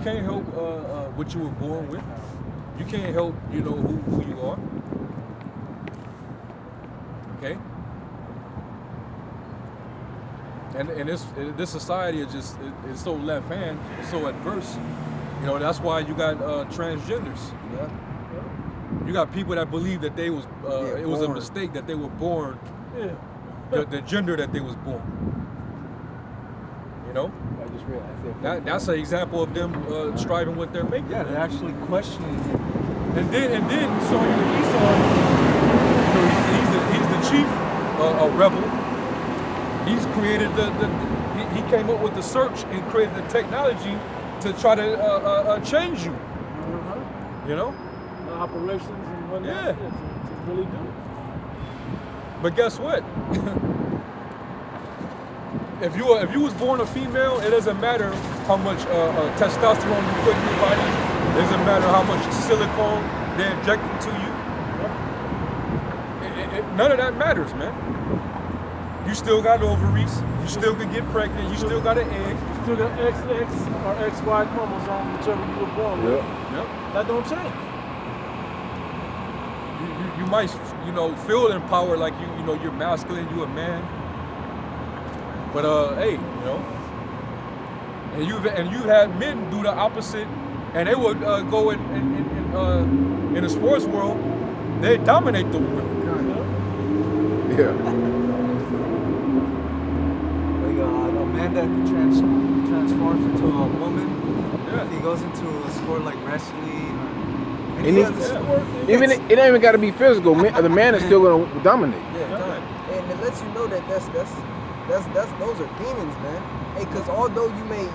Can't help what you were born with. You can't help, who you are. Okay. And this society is just it's so left hand, it's so adverse. That's why you got transgenders. Yeah. You got people that believe that they was it was a born. mistake that they were born Yeah. the gender that they was born. I just realized That's an example of them striving with their maker. Yeah, they're actually questioning. And then so Esau, he's the chief rebel. He's created he came up with the search and created the technology to try to change you. The operations and whatnot. Yeah. To really do it. But guess what? If you was born a female, it doesn't matter how much testosterone you put in your body. It doesn't matter how much silicone they inject into you. None of that matters, man. You still got ovaries. You still can get pregnant. You still got an egg. Still got XX or XY chromosome, whichever you were born with. Yep. That don't change. You might, feel empowered like you're masculine, you a man. But hey, and you've had men do the opposite, and they would go in the sports world, they dominate the women. Yeah. Like a man that transforms into a woman. Yeah. If he goes into a sport like wrestling or And any he- other sport, Even it don't even got to be physical. The man is still gonna dominate. Yeah, and it lets you know that those are demons, man. Hey, because although you may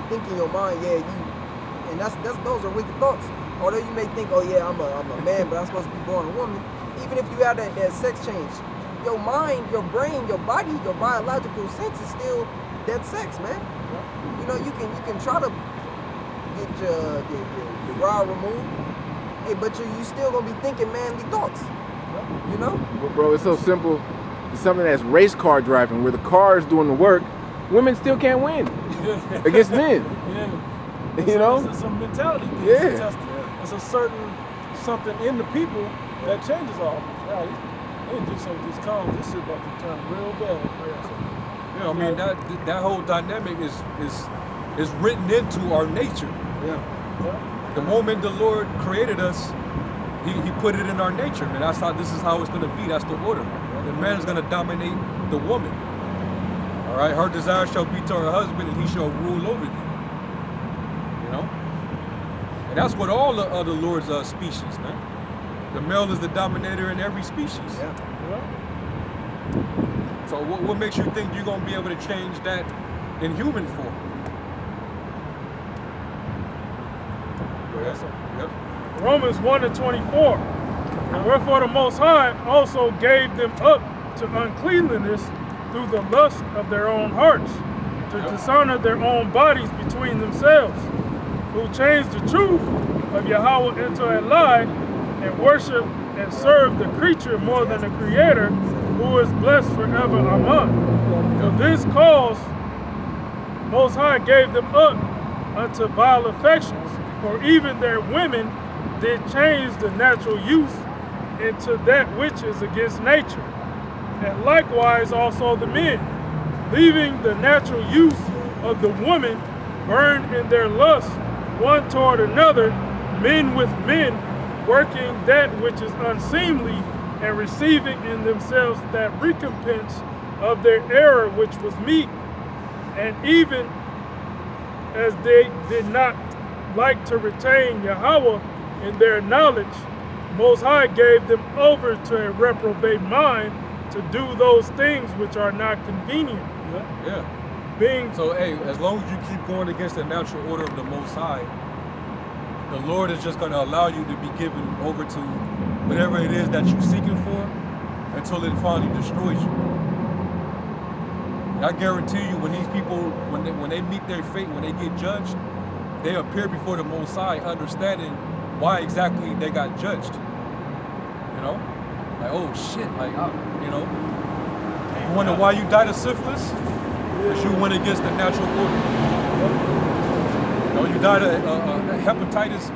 think in your mind, and those are wicked thoughts. Although you may think, oh yeah, I'm a man, but I'm supposed to be born a woman. Even if you have that sex change, your mind, your brain, your body, your biological sense is still that sex, man. You can try to get your bra removed, hey, but you still gonna be thinking manly thoughts. But bro, it's so simple. It's something that's race car driving, where the car is doing the work. Women still can't win against men. Yeah. It's a mentality thing. Yeah. It's a certain something in the people that changes all. Yeah, they do something with these cons. This shit about to turn real bad. That whole dynamic is written into our nature. Yeah. The moment the Lord created us, He put it in our nature, and this is how it's gonna be. That's the order. The man is gonna dominate the woman. All right, her desire shall be to her husband, and he shall rule over them. And that's what all the other Lord's species, man. The male is the dominator in every species. Yeah. So what makes you think you're gonna be able to change that in human form? Go ahead. Yep. Romans 1:24. Wherefore the Most High also gave them up to uncleanliness through the lust of their own hearts, to dishonor their own bodies between themselves, who changed the truth of Yahweh into a lie, and worship and serve the creature more than the Creator, who is blessed forever. Amen. For this cause, Most High gave them up unto vile affections, for even their women did change the natural use into that which is against nature. And likewise also the men, leaving the natural use of the woman, burned in their lust one toward another, men with men, working that which is unseemly, and receiving in themselves that recompense of their error which was meet. And even as they did not like to retain Yahweh in their knowledge, Most High gave them over to a reprobate mind to do those things which are not convenient. Yeah. So, hey, as long as you keep going against the natural order of the Most High, the Lord is just going to allow you to be given over to whatever it is that you're seeking for until it finally destroys you. And I guarantee you, when these people, when they meet their fate, when they get judged, they appear before the Most High understanding why exactly they got judged. Like, oh shit, like, you wonder why you died of syphilis? Because you went against the natural order. know, you died of hepatitis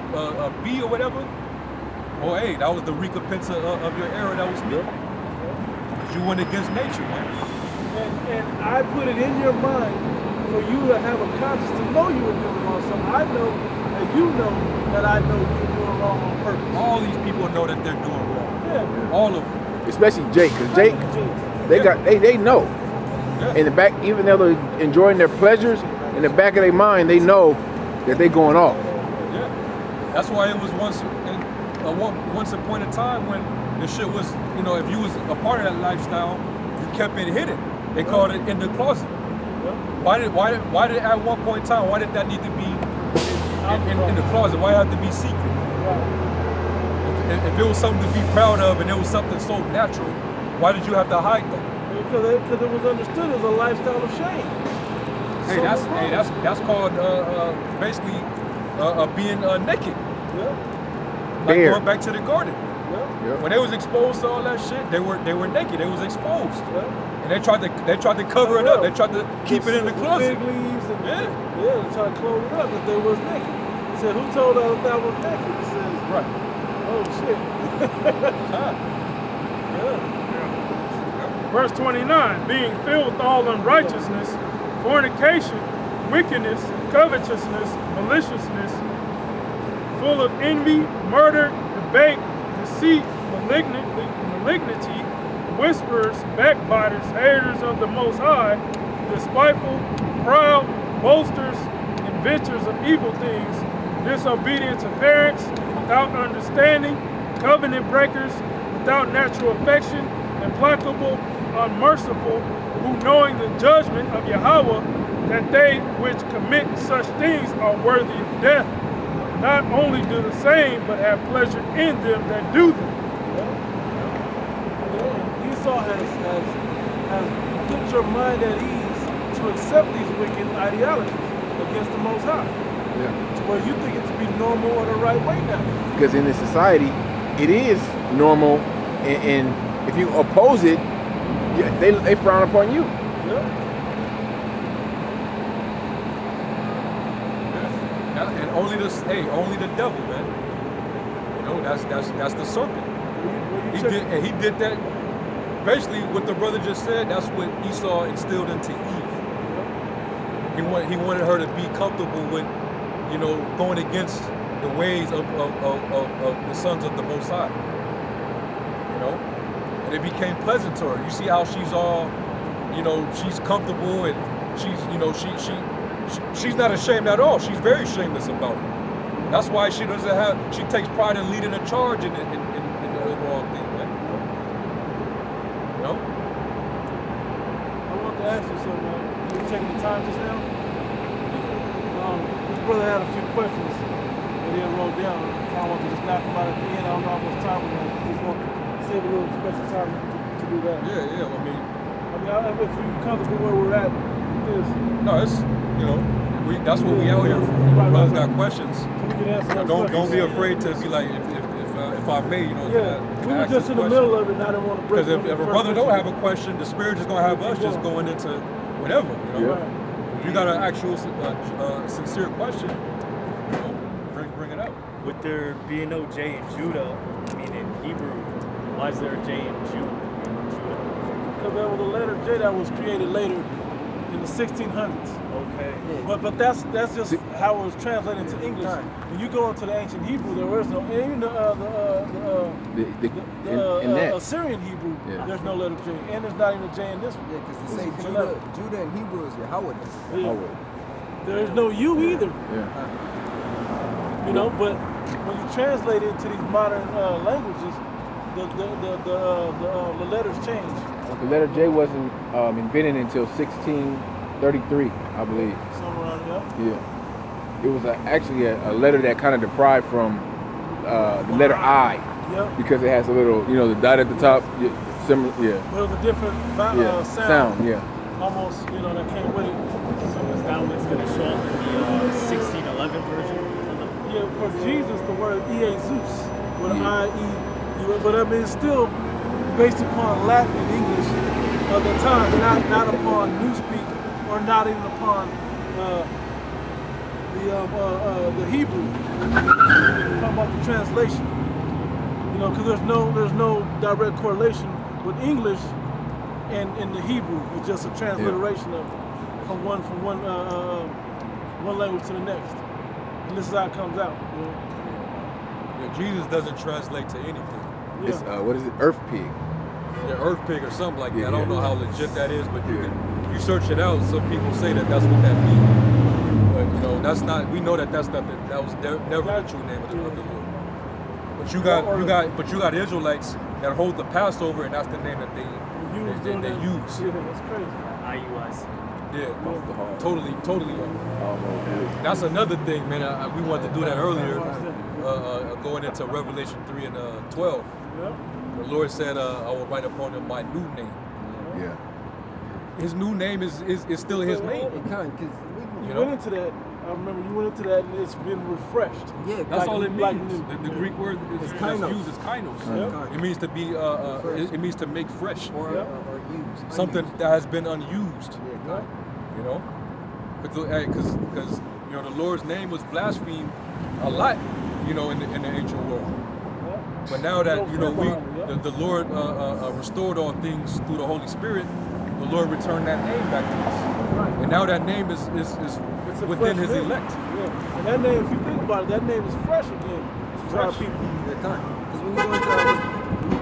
B or whatever. Well, hey, that was the recompense of your error. That was me. Because you went against nature, man. And I put it in your mind for you to have a conscience to know you were doing wrong. So I know and you know that I know you're doing wrong on purpose. All these people know that they're doing wrong. Yeah. All of them. Especially Jake, because Jake, they know. Yeah. In the back, even though they're enjoying their pleasures, in the back of their mind, they know that they're going off. Yeah. That's why it was once upon a time when the shit was, you know, if you was a part of that lifestyle, you kept it hidden. They called it in the closet. Why did at one point in time, why did that need to be in the closet? Why have to be secret? If it was something to be proud of and it was something so natural, why did you have to hide that? Because it was understood as a lifestyle of shame. Hey, that's called basically being naked. Yeah. Like Bare. going back to the garden. Yeah. Yep. When they was exposed to all that shit, they were naked. They was exposed, Yeah. and they tried to cover it up. They tried to keep it in the Fig closet. leaves and Yeah. they tried to close it up, but they was naked. He said, "Who told us that was naked?" He says, Right. "Oh shit." Ah. Yeah. Verse 29, being filled with all unrighteousness, fornication, wickedness, covetousness, maliciousness, full of envy, murder, debate, deceit, malignity, whisperers, backbiters, haters of the Most High, despiteful, proud, boasters, inventors of evil things, disobedient to parents, without understanding, covenant breakers, without natural affection, implacable, unmerciful, who knowing the judgment of Yahweh, that they which commit such things are worthy of death, not only do the same, but have pleasure in them that do them. Yeah. Esau has put your mind at ease to accept these wicked ideologies against the Most High. Yeah. To where you think it to be normal or the right way now. Because in this society, it is normal, and if you oppose it, yeah, they frown upon you. Yeah. And only the devil, man. You know, that's the serpent. He did that. Basically, what the brother just said, that's what Esau instilled into Eve. He wanted her to be comfortable with, you know, going against the ways of the sons of the Most High. You know, and it became pleasant to her. You see how she's all, you know, she's comfortable and she's, you know, she's not ashamed at all. She's very shameless about it. That's why she takes pride in leading a charge in the overall thing, man. You know? I want to ask you something, man. You taking the time just now? This brother had a few questions that he had wrote down. I kind of want to just knock them out at the end. I don't know how much time we have. Just want to save a little special time to do that. Yeah. If If you're comfortable where we're at, this. No, it's, you know, that's what we out here for. Brothers got questions. So we can answer those Don't questions. be afraid to be like, if I may, you know. Yeah, we were just in the middle of it, and I didn't want to break. Because if a brother don't have a question, the spirit is gonna have us just going into whatever, you know. Right. If you got an actual sincere question, you know, bring it up. With there being no J in Judah, I mean in Hebrew, why is there a J in Judah? Because there was a letter J that was created later in the 1600s. Okay. But that's just how it was translated into English. When you go into the ancient Hebrew, there was no, even the Assyrian Hebrew, there's no letter J, and there's not even a J in this one. Yeah, because to say Judah in Hebrew is Yahweh. Yeah. There's no U either. Yeah. You know, but when you translate it into these modern languages, the letters change. The letter J wasn't invented until 1633, I believe. Somewhere around there. Yeah. It was actually a letter that kind of deprived from the letter I, Yep. because it has a little, you know, the dot at the top. Similar, yeah. But it was a different Sound, yeah. Almost, you know, that came with it. So is that what's going to show up in the 1611 version? Yeah, for Jesus, the word Jesus with an I-E, but I mean, it's still based upon Latin and English of the time, not upon Newspeak or not even upon the the Hebrew. Talking about the translation. You know, because there's no direct correlation with English and the Hebrew. It's just a transliteration of it from one language to the next. And this is how it comes out. You know? Yeah, Jesus doesn't translate to anything. Yeah. It's what is it? Earth pig. The earth pig or something like that. Yeah, I don't yeah. know how legit that is, but you search it out. Some people say that that's what that means. But you know, that's not. We know that that's not. That was never the true name of the Lord. But you got Israelites that hold the Passover, and that's the name that they use. Yeah, that's crazy. IUIC. Yeah, totally. That's another thing, man. We wanted to do that earlier, going into Revelation 3 and 12. Yeah. The Lord said, "I will write upon him my new name." Yeah. His new name is still his name. It kind because You You know? went into that. I remember you went into that, and it's been refreshed. yeah, That's all it means. like The Greek word is kainos. used as kainos. Yeah. It means to be. It means to make fresh. or Yeah. or used Something unused. that has been unused. Yeah, Yeah. You know, because you know the Lord's name was blasphemed a lot. You know, in the ancient world. Yeah. But now that you know The the Lord restored all things through the Holy Spirit, the Lord returned that name back to us, Right. and now that name is It's a within fresh His name. elect. Yeah. And that name, if you think about it, that name is fresh again. It's our Fresh. people. Yeah, kind. Because when we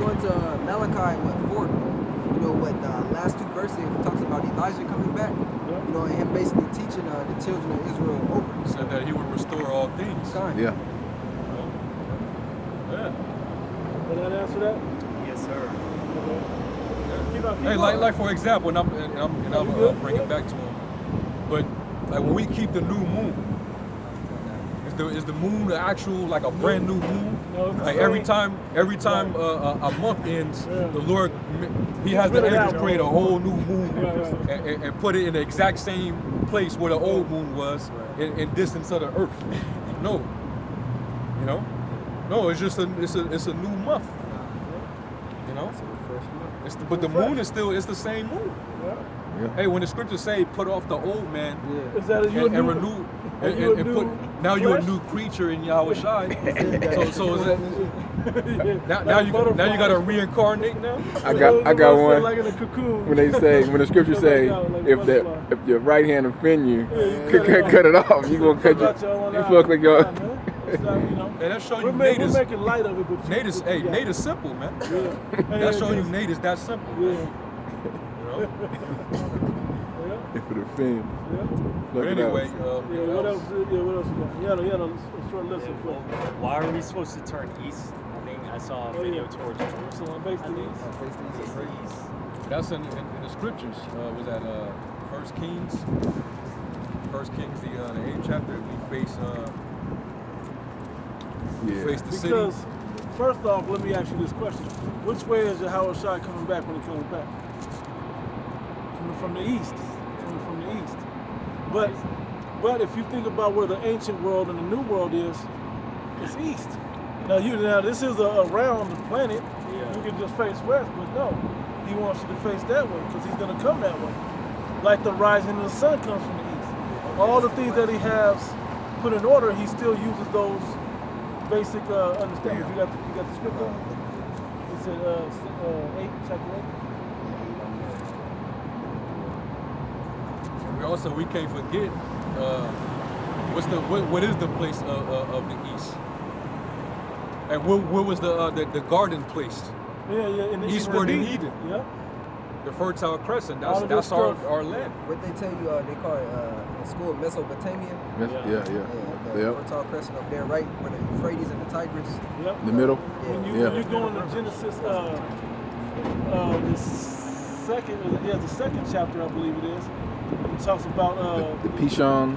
go into Malachi, what 4, you know what the last 2 verses it talks about Elijah coming back. Yeah. You know, and him basically teaching the children of Israel over. Said that He would restore all things. Kind. Yeah. Yeah. Did that answer that? Yes, sir. Hey, like for example, and I'm bring it back to him. But like when we keep the new moon, is the moon the actual like a brand new moon? No, it's the Like same. every time a month ends, Yeah. the Lord He has the rid of that angels create a one. whole new moon Right. and put it in the exact same place where the old moon was in distance of the earth. No, you know, no, it's just it's a new month. You know, but the moon is still the same moon. Yeah. Hey, when the scriptures say put off the old man Yeah. Is that you and renew and put now you're a new creature in Yahweh Shai. so is it now you got to reincarnate now? I got one. Like in a cocoon. When they say, when the scriptures say, if your right hand offend you, cut it off. You gonna cut your, you fuck like your. Hey, that's showing We're you Nate is making light of it, but Nate is hey Nate is simple, man. Yeah. That's showing you Nate is that simple. Yeah. You know? Yeah. If it offend. Yeah. But anyway, Yeah, what else? Yeah, what else you got? You had a short list of Well, why are we supposed to turn east? I think I saw a video towards Jerusalem. Face I to think. east. Face to east. that's in the scriptures. Was that First Kings? First Kings, the 8th chapter. We face face the city. Because, first off, let me ask you this question. Which way is Yahweh Shai coming back when he comes back? From the east. Coming from the east. But if you think about where the ancient world and the new world is, it's east. Now this is a round planet. You can just face west, but no. He wants you to face that way because he's going to come that way. Like the rising of the sun comes from the east. All the things that he has put in order, he still uses those basic understandings. You got the script on? It said 8, chapter 8. We can't forget what is the place of the east, and where was the garden placed? Yeah, in the Eastward in Eden. Yeah. The Fertile Crescent. All of this That's our stuff. land. What they tell you, they call it in school Mesopotamia. Yeah. The Yep. Fertile Crescent up there, right where the Euphrates and the Tigris. Yep. In the middle. When Yeah. you go into Genesis, the second chapter, I believe it is. It talks about The Pishon.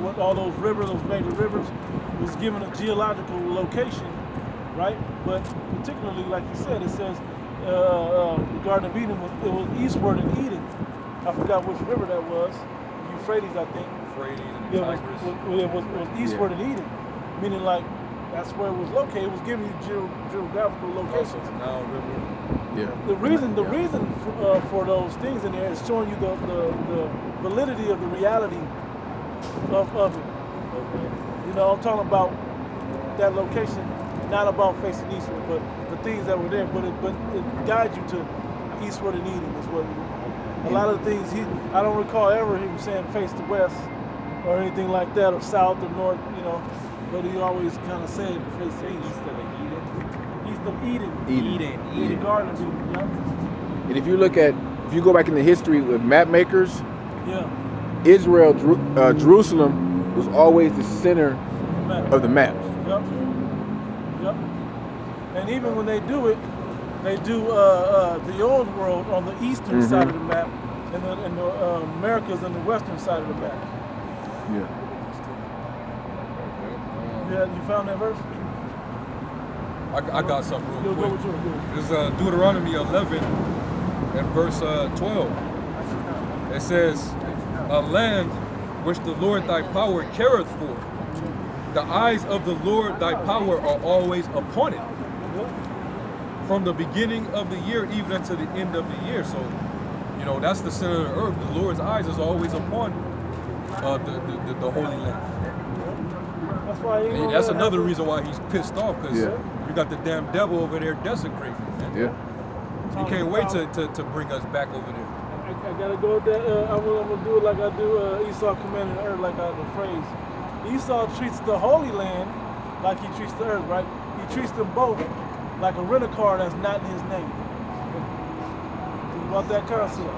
with all those rivers, those major rivers, was given a geological location, right? But particularly, like you said, it says the Garden of Eden was eastward in Eden. I forgot which river that was. Euphrates, I think. Euphrates and It Tigris. was eastward in Eden, meaning like that's where it was located. It was giving you geographical locations. Now river. Yeah. The reason for those things in there is showing you the validity of the reality of it. You know, I'm talking about that location, not about facing eastward, but the things that were there. But it guides you to eastward and Eden is what. A lot of the things I don't recall ever him saying face to west or anything like that, or south or north, you know. But he always kind of said face to east. East of Eden. Eden. The Garden of Eden. Yeah. And if you go back in the history of map makers, Yeah. Israel, Jerusalem was always the center of the map. Yep. Yep. And even when they do it, they do the old world on the eastern side of the map, and the Americas on the western side of the map. Yeah. Yeah, you found that verse? I got something real Go quick. with yours. It's Deuteronomy 11 and verse 12. It says, a land which the Lord thy power careth for. The eyes of the Lord thy power are always upon it. From the beginning of the year even unto the end of the year. So, you know, that's the center of the earth. The Lord's eyes is always upon the Holy Land. That's why. And that's another reason why he's pissed off, because Yeah. you got the damn devil over there desecrating. Man. Yeah. He can't wait to bring us back over there. I gotta go with that. I'm gonna do it like I do Esau commanding the earth, like I the phrase. Esau treats the Holy Land like he treats the earth, right? He treats them both like a rental-car that's not in his name. Think about that concept.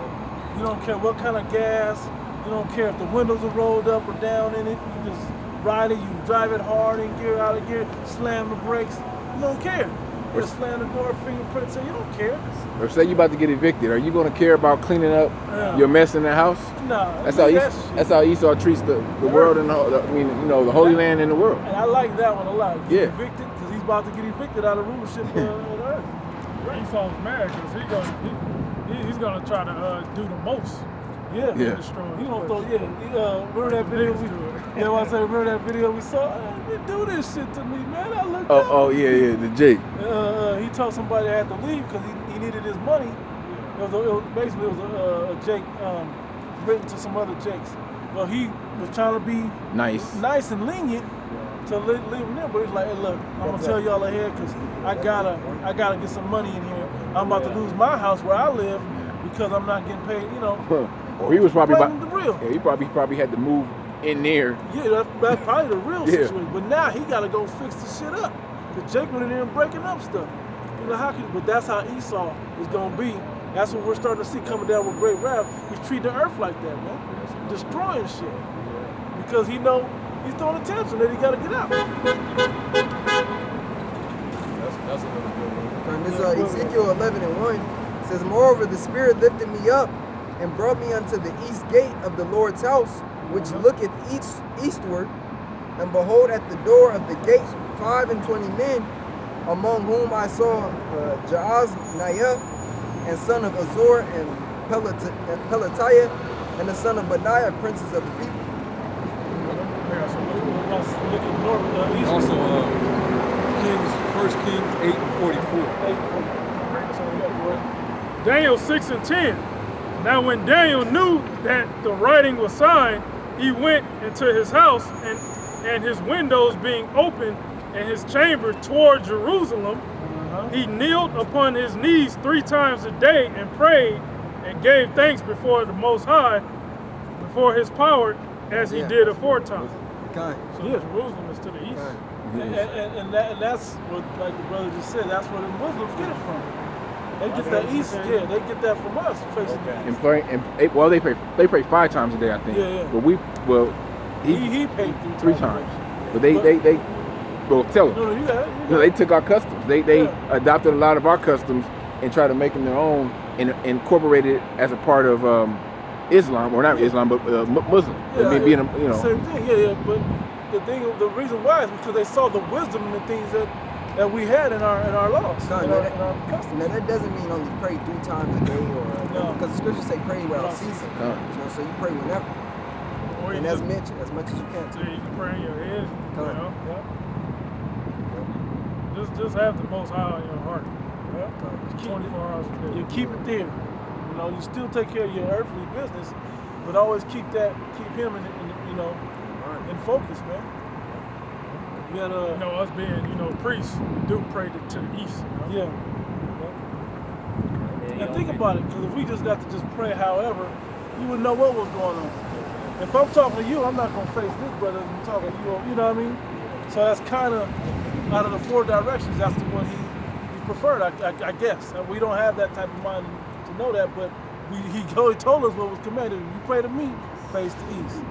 You don't care what kind of gas. You don't care if the windows are rolled up or down in it. You just ride it. You drive it hard in gear, out of gear. Slam the brakes. You don't care. You just slam the door, fingerprint. So you don't care. Or say you about to get evicted, are you going to care about cleaning up your mess in the house? No. That's how Esau treats the world and the Holy Land and the world. And I like that one a lot. Get Yeah. evicted, because he's about to get evicted out of rulership of the earth. Esau's mad because he's gonna try to do the most. Yeah. Yeah. Destroy You the don't place. throw, remember that video remember that video we saw? They do this shit to me, man. I looked up. Oh yeah, the Jake. He told somebody I had to leave because he needed his money. It was basically a Jake written to some other Jakes. Well, he was trying to be nice and lenient to leave him there, but he's like, hey, look, I'm gonna tell y'all ahead because I gotta get some money in here. I'm about to lose my house where I live because I'm not getting paid, you know. Or he was probably Blame the real. Yeah, he probably had to move in there. Yeah, that's probably the real Yeah. situation. But now he got to go fix the shit up. Because Jake went in there and breaking up stuff. You know, how can, but that's how Esau is going to be. That's what we're starting to see coming down with great wrath. He's treating the earth like that, man. Destroying shit. Because he know he's throwing attention that he got to get out. That's another good one. And this Ezekiel 11:1 says, moreover, the Spirit lifted me up and brought me unto the east gate of the Lord's house, which looketh eastward. And behold, at the door of the gate 25 men, among whom I saw Jaazaniah, and son of Azor, and Pelatiah, and the son of Benaiah, princes of the people. Look at north, east. Also, Kings, 1 Kings 8 and 44. Daniel 6 and 10. Now when Daniel knew that the writing was signed, he went into his house, and his windows being open and his chamber toward Jerusalem, he kneeled upon his knees 3 times a day and prayed and gave thanks before the Most High, before his power, as he did aforetime. Kind. So Jerusalem is to the east. And that's what, like the brother just said, that's where the Muslims get it from. They get that east, they get that from us, facing the east. They pray 5 times a day, I think. Yeah. But He paid 3 times. But they tell him. No, you got it. They took our customs. They adopted a lot of our customs and tried to make them their own and incorporated it as a part of Islam, or not Islam, but Muslim. Being Same thing, But the reason why is because they saw the wisdom in the things that we had in our laws, in our customs. Now that doesn't mean only pray 3 times a day, or No. because the scriptures say pray without ceasing. No. So you pray whenever, Or you and just, as much as you can. so you can pray in your head, you Come know. Yeah. Just have the Most High in your heart. Yeah. 24 hours a day. You keep it there. You know, you still take care of your earthly business, but always keep him in focused, man. We had You know, us being, you know, priests, we do pray to the east. You know? yeah. And think about it, because if we just got to just pray however, you would know what was going on. If I'm talking to you, I'm not going to face this brother and talking to you, you know what I mean? So that's kind of, out of the 4 directions, that's the one he preferred, I guess. And we don't have that type of mind to know that, but he told us what was commanded. You pray to me, face the east.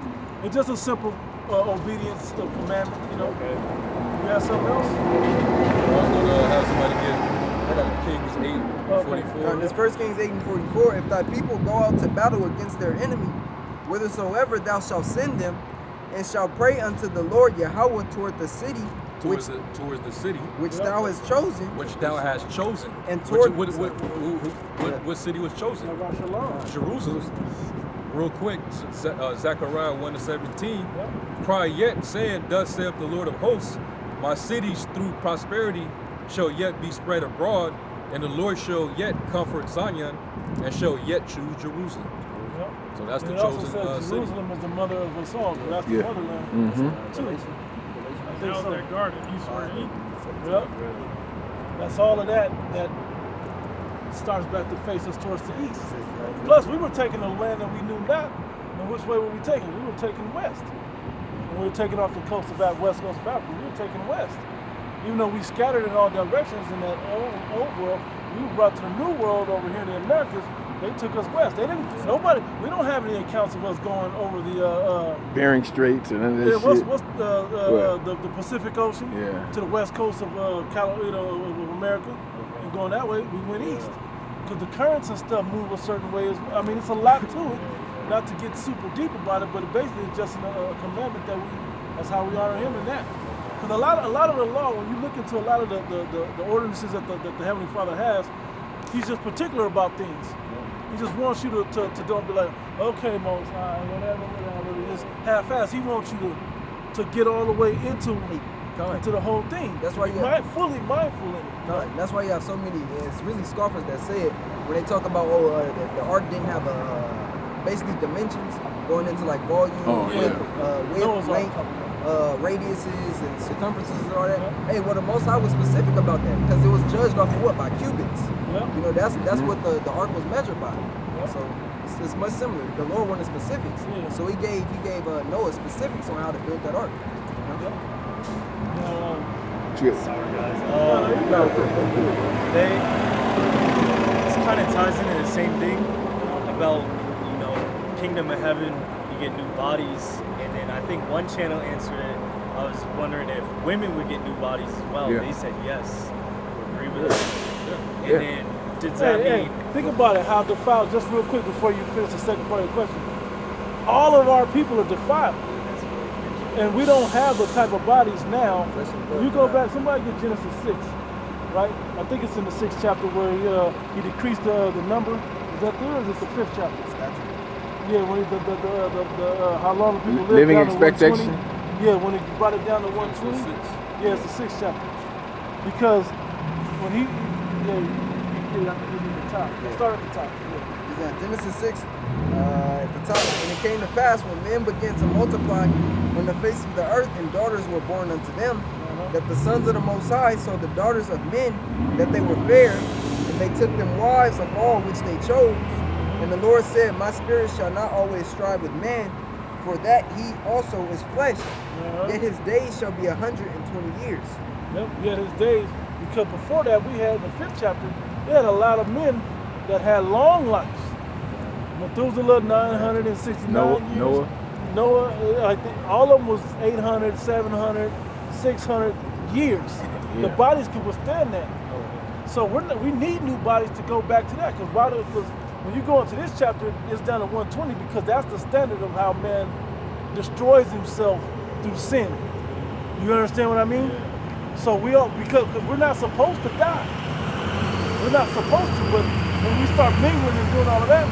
It's just a simple obedience of commandment, you know. Okay. You have something else? I was gonna have somebody get Kings 8:44. This 1 Kings 8:44. If thy people go out to battle against their enemy, whithersoever thou shalt send them, and shall pray unto the Lord Yahweh toward the city towards the city which thou hast chosen, which thou hast chosen. And toward- What city was chosen? Shalom. Jerusalem. Real quick, Zechariah 1:17. Cry yet, saying, thus saith the Lord of hosts, my cities through prosperity shall yet be spread abroad, and the Lord shall yet comfort Zion, and shall yet choose Jerusalem. Yep. So that's the It also chosen says city. Jerusalem is the mother of us all, but that's the Yeah. motherland Mm-hmm. too. I think Now so. that garden, eastward Eden. Yep. That's all of that starts back to face us towards the east. Plus, we were taking a land that we knew not. And which way were we taking? We were taking west. And we were taking off the coast of west coast of Africa. We were taking west. Even though we scattered in all directions in that old world, we were brought to the new world over here in the Americas. They took us west. They didn't. Nobody. We don't have any accounts of us going over the. Bering Straits and none of that Yeah, shit. what's What? the Pacific Ocean Yeah. to the west coast of of America, and going that way, we went east. Because the currents and stuff move a certain way. I mean, it's a lot to it. Not to get super deep about it, but it basically is just a commandment that's how we honor Him in that. Because a lot of the law, when you look into a lot of the ordinances that the Heavenly Father has, He's just particular about things. He just wants you to don't be like, okay, Most High, whatever, just half-ass. He wants you to get all the way into the whole thing. That's why you fully mindful in it. That's why you have so many. It's really scoffers that say it when they talk about the ark didn't have basically dimensions going into like volume, width, length, radiuses and circumferences and all that. Hey, well, the Most High was specific about that because it was judged off of what? By cubits. Yep. You know, that's what the ark was measured by. So it's much similar. The Lord wanted specifics. Yeah. So he gave Noah specifics on how to build that ark. Shit. Sorry, guys. This kind of ties into the same thing about, you know, Kingdom of Heaven, you get new bodies, and then I think one channel answered it. I was wondering if women would get new bodies as well. Yeah. They said yes. Agree with it. And Yeah. then does that mean Think about it, how defiled, just real quick before you finish the second part of the question. All of our people are defiled. And we don't have the type of bodies now. You go back, somebody get Genesis 6, right? I think it's in the 6th chapter where he decreased the number. Is that there or is it the 5th chapter? Yeah, when how long the people live Living down to 120. expectation? Yeah, when he brought it down to 120. Yeah, it's the 6th chapter. Because when he, I think he's at the top. Start at the top. Yeah. Is that Genesis 6 at the top? And it came to pass when men began to multiply on the face of the earth, and daughters were born unto them, that the sons of the Most High saw the daughters of men, that they were fair, and they took them wives of all which they chose. And the Lord said, my spirit shall not always strive with man, for that he also is flesh. Yet his days shall be 120 years. Yep, we had his days. Because before that, we had in the 5th chapter, they had a lot of men that had long lives. Methuselah, 969 years. Noah, I think all of them was 800, 700, 600 years. Yeah. The bodies could withstand that. So we need new bodies to go back to that. Because when you go into this chapter, it's down to 120 because that's the standard of how man destroys himself through sin. You understand what I mean? So because we're not supposed to die. We're not supposed to, but when we start mingling and doing all of that,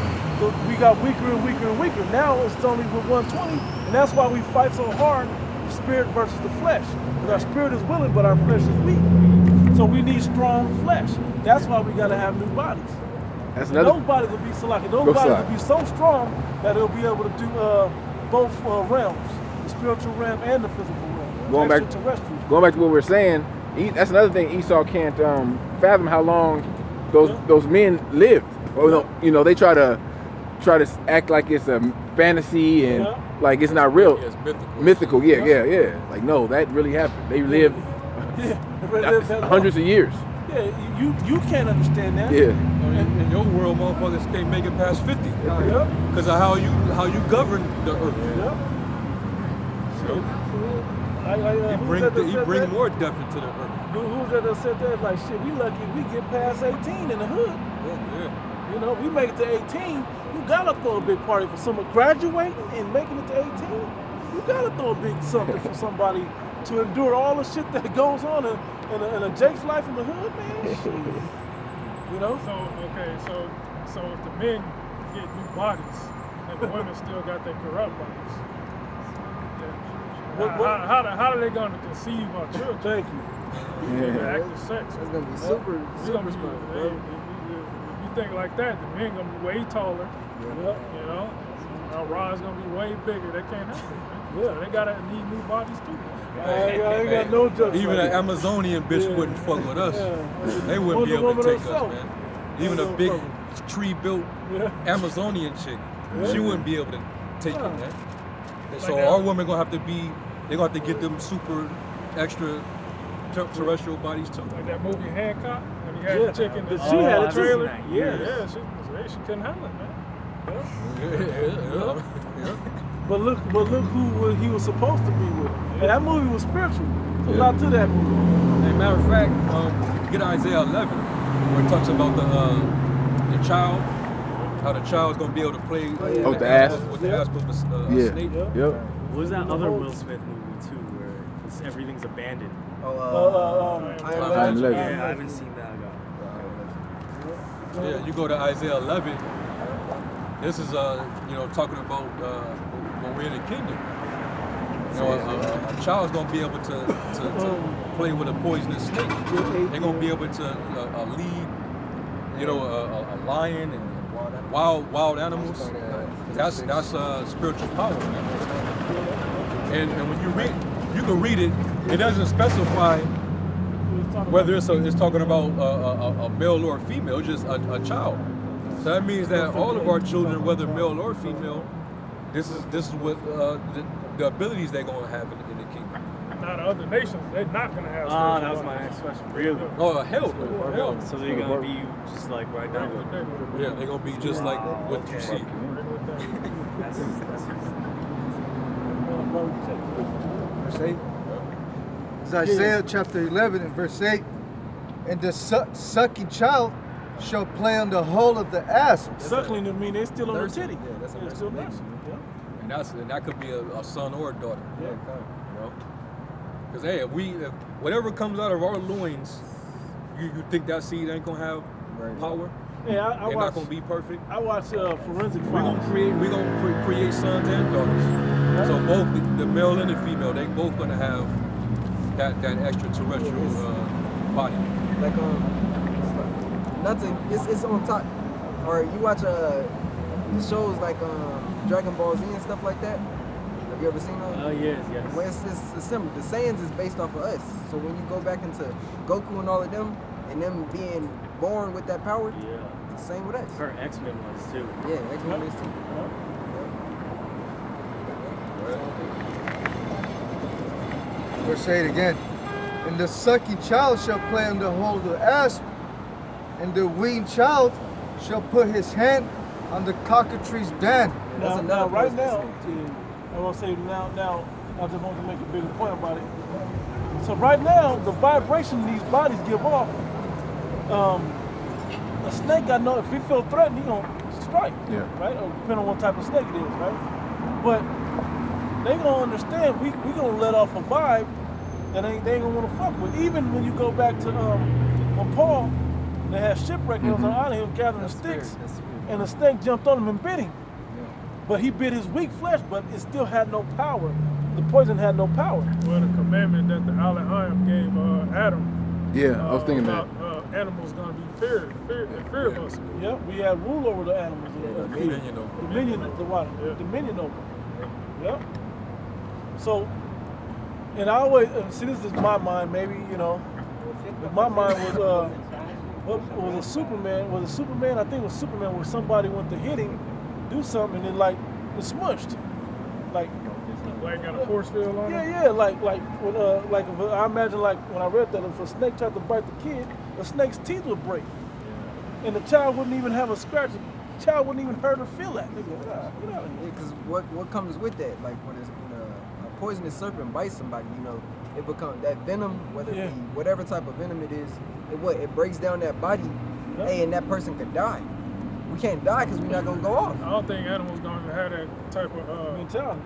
we got weaker and weaker and weaker. Now it's only with 120, and that's why we fight so hard, the spirit versus the flesh. Because our spirit is willing, but our flesh is weak. So we need strong flesh. That's why we got to have new bodies. That's And another. those bodies will be selected. Those Go bodies slide. will be so strong that it'll be able to do both realms. the spiritual realm and the physical realm. Going back- Extraterrestrial. Going back to what we were saying, that's another thing Esau can't fathom how long those men lived. Or they try to act like it's a fantasy and like it's not real. Yeah, it's mythical. Mythical, yeah. Like no, that really happened. They lived hundreds of years. Yeah, you can't understand that. Yeah. I mean, in your world, motherfuckers can't make it past 50 Yep. because of how you govern the earth. Yep. So, he bring more depth into the earth. Who's that said that? Like, shit, we lucky if we get past 18 in the hood. Yeah. You know, we make it to 18, you gotta throw a big party for someone graduating and making it to 18. You gotta throw a big something for somebody to endure all the shit that goes on in a Jake's life in the hood, man. Shit. You know? So if the men get new bodies and the women still got their corrupt bodies, how are they going to conceive our children? Thank you. Active sex. That's gonna be super smart, bro. If you think like that, the men gonna be way taller. Yep. You know, our rod's gonna be way bigger. They can't handle it. Man. Yeah. So they gotta need new bodies too. I ain't got no jokes. Even like an Amazonian bitch wouldn't fuck with us. Yeah. They wouldn't be able to Wonder take Woman us, man. Even a big tree-built Yeah. Amazonian chick, she wouldn't be able to take it, man. And so Like that. our women gonna have to get them super extra terrestrial bodies too. Like that movie Hancock, when you had Yeah. the chick in the She had a trailer. trailer. Yeah, she couldn't handle it, man. But look who he was supposed to be with. And that movie was spiritual. A lot to that movie. As a matter of fact, get Isaiah 11, where it talks about the child, how the child's gonna be able to play with the asp. with the asp of a snake. Yep. What was that other Will Smith movie too, where everything's abandoned? I I Am Iron Legend. Legend. Yeah, I haven't seen that. Yeah, you go to Isaiah 11. This is talking about when we're in the kingdom. You know, a child's gonna be able to play with a poisonous snake. They're gonna be able to lead, a lion and wild animals. That's spiritual power, man. And when you can read it. It doesn't specify whether it's talking about a male or a female, just a child. So that means that all of our children, whether male or female, this is what the abilities they're gonna have in the kingdom. Now the other nations, they're not gonna have. Ah, that spiritual was my bodies. next question. Really? Oh hell no! So they're gonna be just like right now. Yeah, they're gonna be just like what you see. That's Verse 8. It's Isaiah chapter 11 and verse 8. And the sucking child shall play on the hole of the asp. Suckling to mean they still on the Nursing. titty. Yeah, that's a They're nursing still baby. nursing. Yeah. And that could be a son or a daughter. Yeah. You know, because hey, if whatever comes out of our loins, you think that seed ain't gonna have power? Yeah, I They're not watch. gonna be perfect. I watch Forensic We're Files. gonna create sons and daughters. So both the male and the female, they both gonna have that extraterrestrial body. Like nothing. It's on top. Or you watch the shows like Dragon Ball Z and stuff like that. Have you ever seen those? Oh yes. Well, it's similar. The Saiyans is based off of us. So when you go back into Goku and all of them, and them being born with that power, Yeah. it's the same with us. Her X-Men was too. Yeah, X-Men is too. Verse 8 again. And the sucking child shall play on the hole of the asp, and the weaned child shall put his hand on the cockatrice's den. Now, another right poisonous now, snake. I want to say now, I just want to make a bigger point about it. So right now, the vibration these bodies give off, a snake, I know if he feel threatened, he gonna strike, Yeah. right? Or depending on what type of snake it is, right? But they gonna understand we gonna let off a vibe that they ain't gonna want to fuck with. Even when you go back to when Paul, they had shipwreck, he was on island, he was gathering sticks, and the snake jumped on him and bit him. But he bit his weak flesh, but it still had no power. The poison had no power. Well, the commandment that the Elohim gave Adam. Yeah, I was thinking that. about animals gonna be feared of us. Yep, we had rule over the animals. Dominion over them. Dominion, the water. Yeah. Dominion over them. Yep. So, and I always see this is my mind. Maybe but my mind was what was a Superman? Was a Superman? I think it was Superman where somebody went to hit him, do something, and then it smushed. Like got a force field on it. yeah, like when if, I imagine when I read that if a snake tried to bite the kid, the snake's teeth would break, and the child wouldn't even have a scratch. The child wouldn't even hurt or feel that. They go, get out of here. Because what comes with that, like when a poisonous serpent bites somebody, it becomes that venom, whether it be whatever type of venom it is, it breaks down that body, and that person could die. We can't die because we're not gonna go off. I don't think animals gonna have that type of mentality,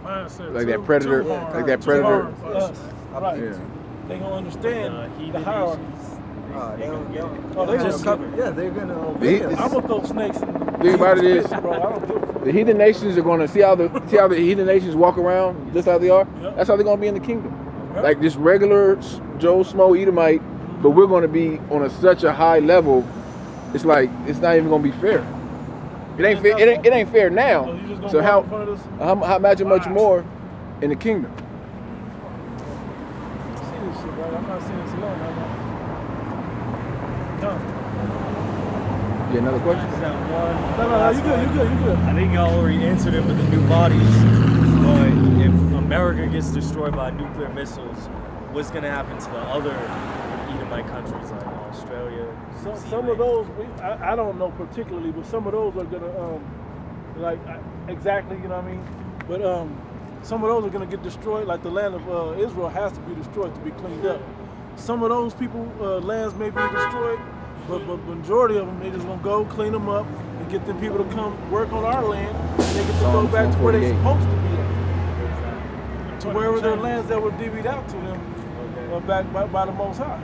mindset. Like that predator, like that predator. Right. Yeah. They gonna understand the hierarchy. They don't. Oh, they just cover. Yeah, they're gonna obey us. I'm gonna throw snakes in the Think about it is, bro. I don't give a fuck. the heathen nations are gonna see how the heathen nations walk around just how they are. Yep. That's how they're gonna be in the kingdom. Yep. Like just regular Joe Smo Edomite, but we're gonna be on such a high level. It's like it's not even gonna be fair. It ain't fair. It ain't fair now. So you just gonna So walk in front of us? how imagine much more in the kingdom? I see this shit, bro. I'm not seeing this alone. Yeah, another question. No, you good. I think y'all already answered it with the new bodies. But if America gets destroyed by nuclear missiles, what's gonna happen to the other Edomite countries like Australia? Some of those, I don't know particularly, but some of those are gonna exactly, you know what I mean. But some of those are gonna get destroyed. Like the land of Israel has to be destroyed to be cleaned up. Some of those people lands may be destroyed, but majority of them they just gonna go clean them up and get them people to come work on our land, and they get to go back to where they supposed to be at, to wherever their lands that were divvied out to them back by the Most High.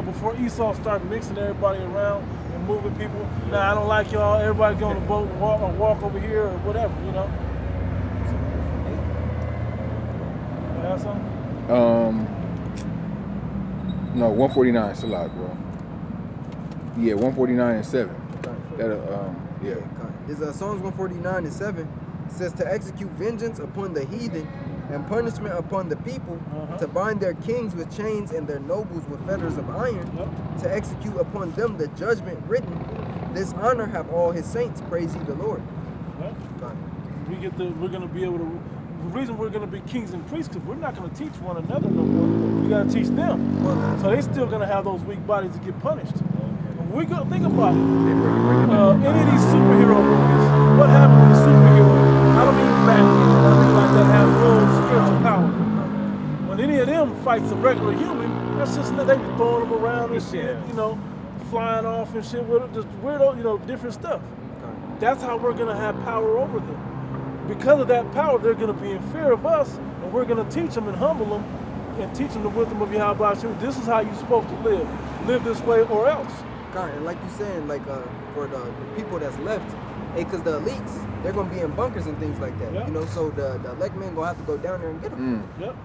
Before Esau started mixing everybody around and moving people. Nah, I don't like y'all. Everybody go on the boat and walk over here or whatever. You have something? No, 149 Salat, bro. Yeah, 149 and 7. That yeah. Is Psalms 149 and 7 says to execute vengeance upon the heathen and punishment upon the people, to bind their kings with chains and their nobles with fetters of iron, to execute upon them the judgment written. This honor have all his saints. Praise ye the Lord. We're gonna be able to. The reason we're gonna be kings and priests because we're not gonna teach one another no more. We gotta teach them. So they still gonna have those weak bodies to get punished. We go think about it. Any of these superhero movies, what happened with superheroes? I don't mean Batman. I mean like that have real spiritual power. When any of them fights a regular human, that's just they be throwing them around and shit, flying off and shit with just weirdo, different stuff. That's how we're gonna have power over them. Because of that power, they're gonna be in fear of us, and we're gonna teach them and humble them, and teach them the wisdom of Yahweh. This is how you're supposed to live. Live this way or else. And like you're saying, for the people that's left, because the elites, they're gonna be in bunkers and things like that. Yep. So the elect men gonna have to go down there and get them. Yep.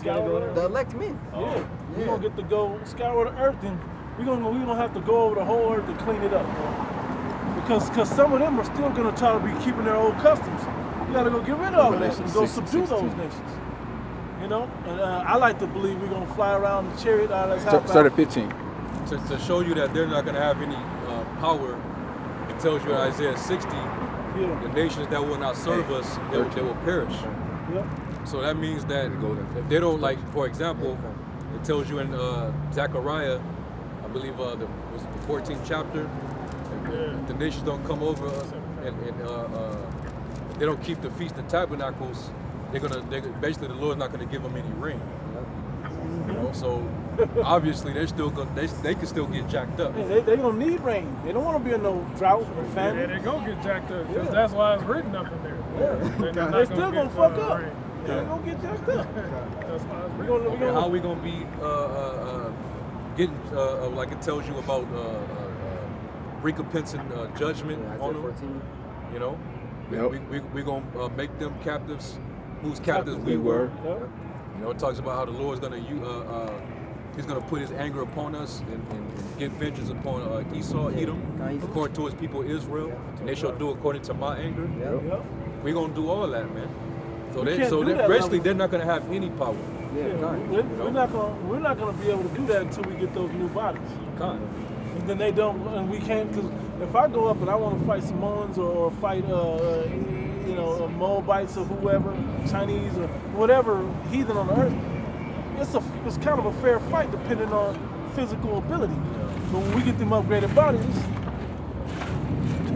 The elect men. Yeah. We're gonna get to go scour the earth, and we're gonna have to go over the whole earth to clean it up, bro. Because some of them are still gonna try to be keeping their old customs. You gotta go get rid of all the nations, go subdue those nations. And I like to believe we're gonna fly around the chariot. Start at 15. To show you that they're not going to have any power, it tells you in Isaiah 60, the nations that will not serve us, they will perish. Yep. So that means that if they don't, for example, it tells you in Zechariah, I believe the 14th chapter, if the nations don't come over and they don't keep the Feast of Tabernacles, basically the Lord's not going to give them any rain. So obviously they can still get jacked up. Yeah, they gonna need rain. They don't want to be in no drought or famine. Yeah, they gonna get jacked up because that's why it's written up in there. Yeah. They're still gonna fuck up. They're gonna get jacked up. That's why it's written. How are we gonna be getting like it tells you about recompensing judgment on them? 14. We're gonna make them captives whose captives we were. Yep. It talks about how the Lord's gonna he's gonna put his anger upon us and get vengeance upon Esau, Edom, according to his people Israel, and they shall do according to my anger. Yep. We're gonna do all that, man. So We they can't so do they, that basically level. they're not gonna have any power. We're not gonna be able to do that until we get those new bodies. Con. And then they don't, and we can't. Because if I go up and I want to fight Samoans or fight, Moabites or whoever, Chinese or whatever heathen on the earth, it's kind of a fair fight depending on physical ability. But when we get them upgraded bodies,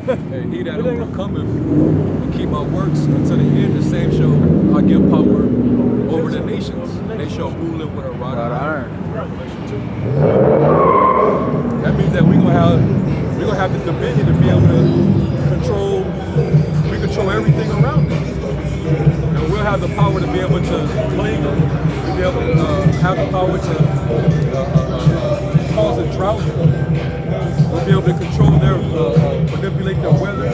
Hey, he that It ain't- overcometh and keep my works until the end, the same shall I give power over the nations. They shall rule it with a rod of iron. That means that we're gonna have the dominion to be able to control everything around us. And we'll have the power to be able to plague them. We'll be able to have the power to cause a drought. We'll be able to control their, manipulate their weather.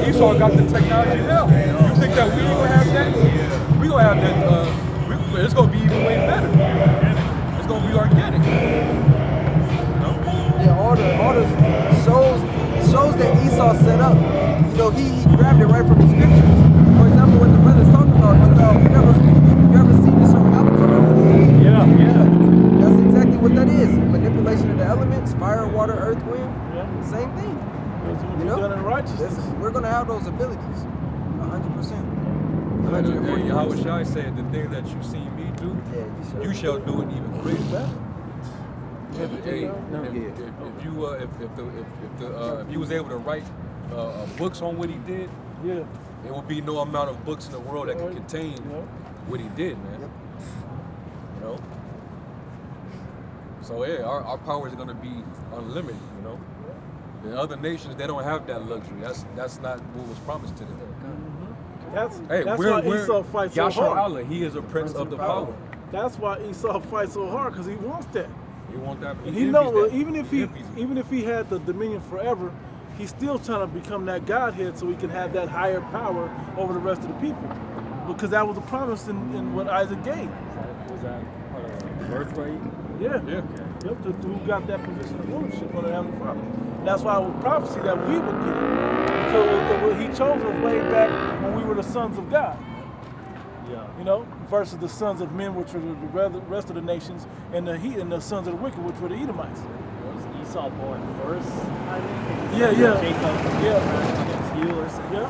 Esau got the technology now. You think that we ain't gonna have that? We gonna have that. It's gonna be even way better. It's gonna be organic. Yeah, all the shows that Esau set up, he grabbed it right from the scriptures. For example, what the brother's talking about, you ever seen the show Avatar? Yeah. That's exactly what that is. Manipulation of the elements, fire, water, earth, wind. yeah, Same thing. it's gonna be You know? done in righteousness. We're gonna have those abilities, 100%. Yahweh Shai said, the thing that you see me do, Yeah, you shall do it even greater. If you was able to write books on what he did, Yeah, there would be no amount of books in the world that can contain what he did, man. Yep. You know. So yeah, our power is gonna be unlimited. You know. The other nations, they don't have that luxury. That's not what was promised to them. that's Hey, why we're Esau fights so Yahshua hard. Allah. He is a prince of the power. That's why Esau fights so hard, because he wants that. You want that? And he envies knows that. even if envies it. he had the dominion forever, he's still trying to become that Godhead so he can have that higher power over the rest of the people. Because that was a promise in what Isaac gave. Was that part of the birthright? Yeah. Yeah. Yep, who got that position of ownership on the Heavenly Father. That's why it was prophecy that we would get it. Because he chose us way back when we were the sons of God. Yeah. Versus the sons of men, which were the rest of the nations, and the sons of the wicked, which were the Edomites. Was Esau born first, I think? Yeah. Jacob against you or something? Yeah.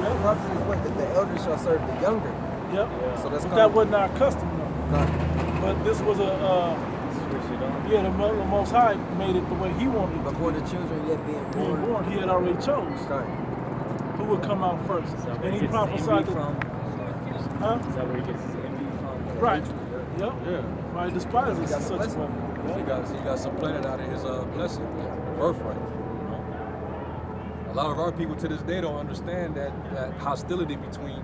The prophecy is what the elders shall serve the younger. Yep. So that's But kind that of wasn't our custom, though. But this was Switch it on. the Most High made it the way He wanted it to before the children yet being be born. born. He had already chose Right. who would come out first, Is that where and He gets his prophesied envy that. from? Huh? Is that where he gets his envy from? Right. Yep. Yeah. Why He despises us in such a way. He got supplanted out of his blessing, birthright. You know? A lot of our people to this day don't understand that hostility between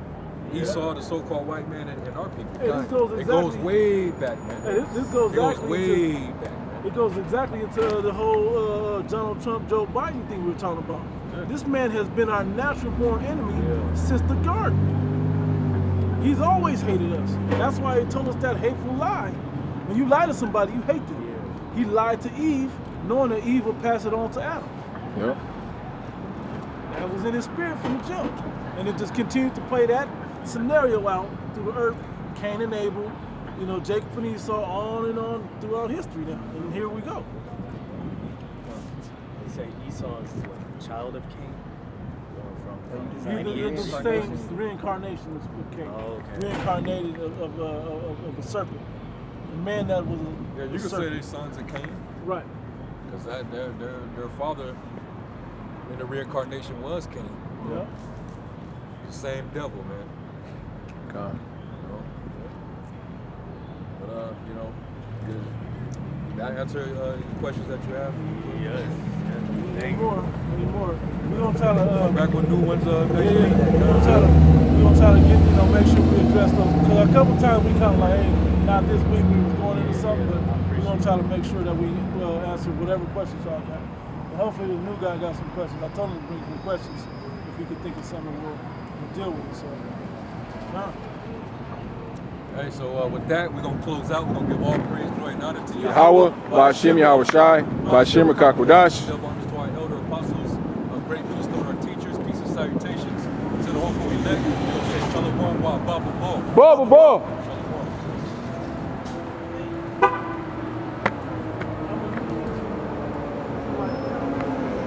Esau, the so-called white man, and our people. Hey, this goes It goes exactly- way back, man. Hey, this goes It goes exactly way into, back, man. it goes exactly into the whole Donald Trump, Joe Biden thing we were talking about. Yeah. This man has been our natural born enemy since the garden. He's always hated us. That's why he told us that hateful lie. When you lie to somebody, you hate them. He lied to Eve, knowing that Eve would pass it on to Adam. Yep. That was in his spirit from the jump. And it just continued to play that scenario out through the earth, Cain and Abel, Jacob and Esau, on and on throughout history now. And here we go. They say Esau is the child of Cain. From his The lineage. reincarnation of Cain. Oh, okay. Reincarnated of a serpent. A man that was a Yeah, you can say serpent. they're sons of Cain, Right. because their father in the reincarnation was Cain. Yeah. The same devil, man. God. You know? But did that answer your questions that you have? Yes. Any more. We're gonna try to Back with new ones next Yeah, week. we're gonna try to get, make sure we address those. Because a couple times we kind of like, hey, not this week, we was going into something, but we're gonna try to make sure that we answer whatever questions y'all got. And hopefully the new guy got some questions. I told him to bring some questions if he could think of something we'll deal with it. So, Hey, so with that, we're gonna close out. We're gonna give all praise, glory, and honor to Yahweh, Ba'ashem Yahweh Shai, Ba'ashem Kakodash. Double honors to our elder apostles, great millstone, our teachers, peace and salutations to the hopeful elect. We'll say shalom, wa baba. Bubble ball.